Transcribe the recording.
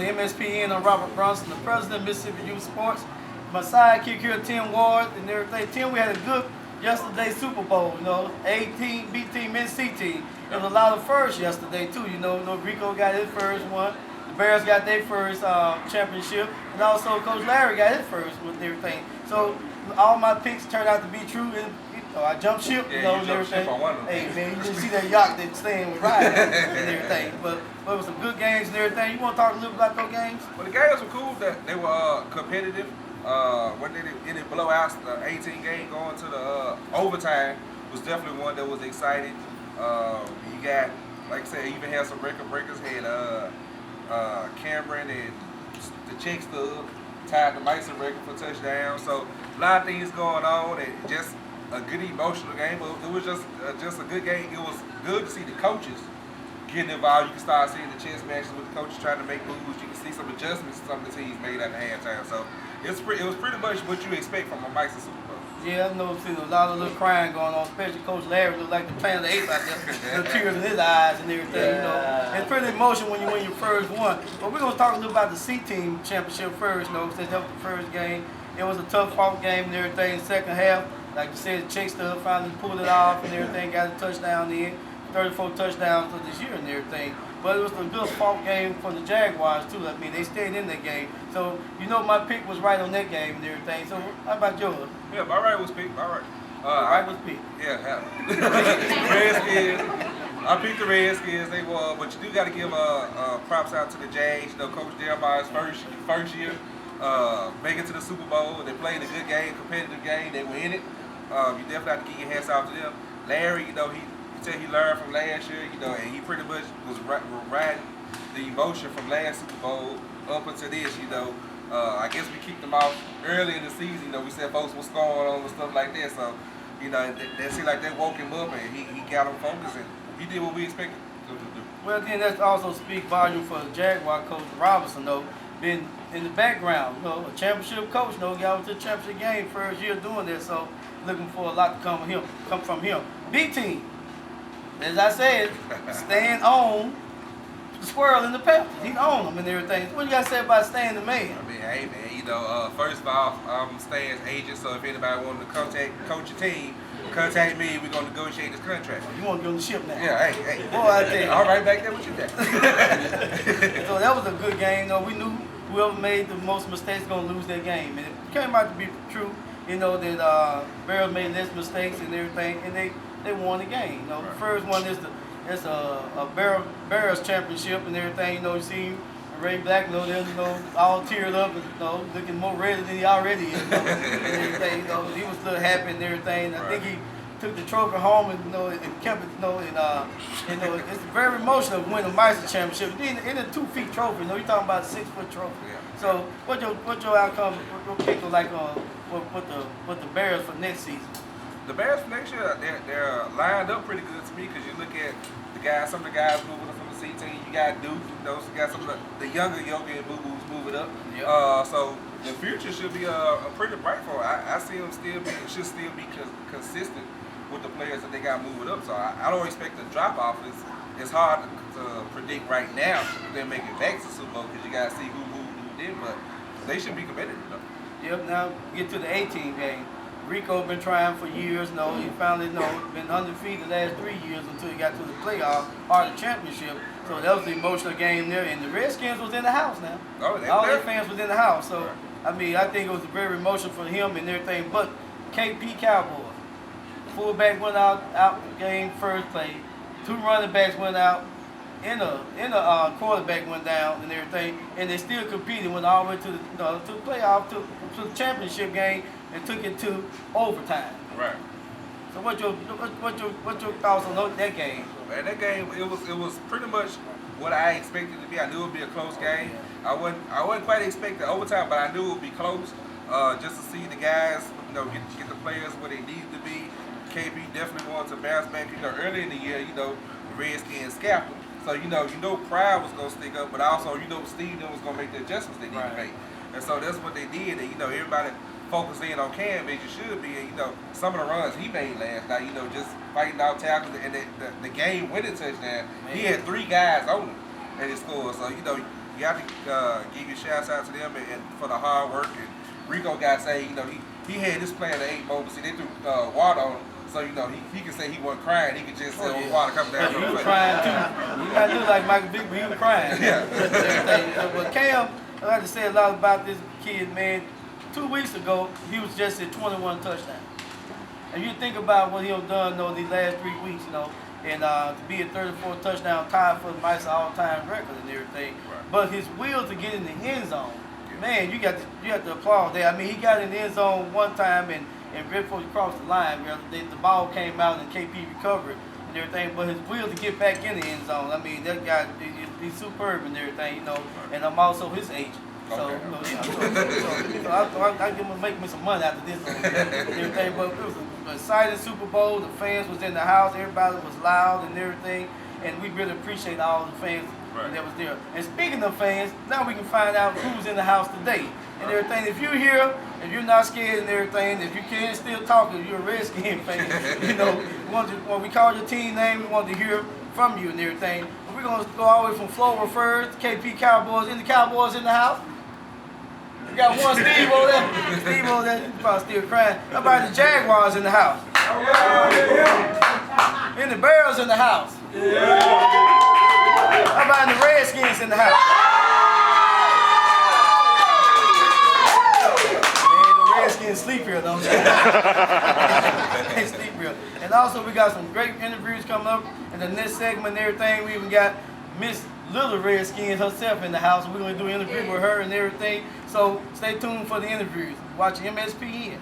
The MSPN, I'm Robert Bronson, the president of Mississippi Youth Sports. My sidekick here, Tim Ward, and everything. Tim, we had a good yesterday Super Bowl, A team, B team, and C team. There was a lot of firsts yesterday, too. Rico got his first one. The Bears got their first championship. And also Coach Larry got his first with everything. So all my picks turned out to be true. And, I jumped ship, and everything. Ship on one of them. Hey, man, you didn't see that yacht that staying with Ryan and everything. But it was some good games and everything. You want to talk a little about those games? Well, the games were cool. That they were competitive. When they didn't blow out the 18 game going to the overtime was definitely one that was exciting. You got, like I said, even had some record breakers. Had Cameron and the Chick Stub tied the MYSA record for touchdowns. So a lot of things going on and just a good emotional game. But it was just a good game. It was good to see the coaches getting involved. You can start seeing the chess matches with the coaches trying to make moves. You can see some adjustments some of the teams made at the halftime. So it was pretty much what you expect from a MYSA Super Bowl. Yeah, I know a lot of little crying going on, especially Coach Larry looked like the Planet of the Apes out there. Little tears in his eyes and everything, It's pretty emotional when you win your first one. But we're going to talk a little about the C team championship first, since that was the first game. It was a tough fought game and everything in the second half. Like you said, Chick Stub finally pulled it off and everything, got a touchdown in. 34 touchdowns for this year and everything. But it was a good fought game for the Jaguars too. I mean, they stayed in that game. So, my pick was right on that game and everything. So, how about yours? Yeah, my right was picked. My right. Right was picked. Yeah, Redskins. I picked the Redskins. They won, but you do got to give props out to the Jags. Coach Jeremiah's first year, make it to the Super Bowl. They played a good game, competitive game. They were in it. You definitely have to give your hats off to them. Larry, he learned from last year, and he pretty much was riding the emotion from last Super Bowl up until this, I guess we kicked him off early in the season, we said folks what's going on and stuff like that, so, that seemed like they woke him up and he got him focused and he did what we expected him to do. Well, then that's also speak volume for the Jaguar coach Robinson, been in the background, a championship coach, got to the championship game first year doing that, so looking for a lot to come from him. B team. As I said, staying on the squirrel in the Panthers. He's on them and everything. What you got to say about staying the man? I mean, hey, man, first of all, I'm Stan's agent, so if anybody wanted to coach your team, contact me. We're going to negotiate this contract. You want to go on the ship now? Yeah, hey. Boy, I tell you. All right, back there with you there. So that was a good game. We knew whoever made the most mistakes was going to lose that game. And it came out to be true, that Bears made less mistakes and everything, and they won the game. The first one is a Bears championship and everything. You see Ray Black, they're all teared up and looking more ready than he already is. And everything. He was still happy and everything. I think he took the trophy home and kept it. It's very emotional to win a MYSA championship. In a 2 feet trophy. You're talking about a 6 foot trophy. Yeah. So what your outcome? What your pick was like with the Bears for next season? The Bears for next year, they're lined up pretty good to me because you look at the guys, some of the guys moving up from the C team. You got Duke, you got some of the younger Yogi and Boo Boos moving up. Yep. So the future should be a pretty bright for them. I see them should still be consistent with the players that they got moving up. So I don't expect a drop off. It's hard to predict right now if they make it back to Super Bowl because you got to see who moved, who didn't. But they should be competitive though. Yep. Now get to the 18 game. Rico been trying for years. He finally been undefeated the last 3 years until he got to the playoff or the championship. So that was the emotional game there, and the Redskins was in the house now. All their fans was in the house. So I think it was very emotional for him and everything. But KP Cowboys, fullback went out the game first play. 2 running backs went out. In a quarterback went down and everything, and they still competed. Went all the way to the playoff, to the championship game, and took it to overtime. Right. So what's your thoughts on that game? Man, that game it was pretty much what I expected it to be. I knew it would be a close game. I wasn't quite expecting overtime, but I knew it would be close. Just to see the guys, get the players where they needed to be. KB definitely wanted to bounce back. Early in the year, the Redskins scalped them. So pride was gonna stick up, but also Steve was gonna make the adjustments they needed to make, and so that's what they did. And everybody focused in on Cam as you should be. And some of the runs he made last night, just fighting out tackles and the game winning touchdown. He had 3 guys on him and he scored. So you got to give your shouts out to them and for the hard work. And Rico got say, you know, he had this plan at 8 moments. See, they threw water on him, so you know he can say he wasn't crying. He could just say water coming down. He was crying too. You gotta look like Michael Vick, but he was crying. Yeah. But Cam, I like to say a lot about this kid, man. 2 weeks ago, he was just at 21 touchdowns. And you think about what he'll done though these last 3 weeks, you know, and to be a 34 touchdown tied for the MYSA all-time record and everything. Right. But his will to get in the end zone, man, you have to applaud that. I mean, he got in the end zone one time and right before he crossed the line, the ball came out and KP recovered and everything. But his will to get back in the end zone, I mean, that guy, he's superb and everything, you know. And I'm also his agent. So, Okay. you know, yeah, so I give him make me some money after this and everything. But it was an exciting Super Bowl. The fans was in the house. Everybody was loud and everything. And we really appreciate all the fans that was there. And speaking of fans, now we can find out who's in the house today and everything. If you're here, if you're not scared and everything, if you can still talk, if you're a Redskin fan, you know, when we call your team name, we want to hear from you and everything. But we're going to go all the way from Florida first, KP Cowboys, in the Cowboys in the house. We got one Steve over there. Steve over there, he's probably still crying. How about the Jaguars in the house? And the Bears in the house? How about the Redskins in the house? Man, the Redskins sleep here, don't they? They sleep here. And also we got some great interviews coming up in the next segment and everything. We even got Miss Little Redskins herself in the house. We're going to do an interview with her and everything. So stay tuned for the interviews. Watch MSPN.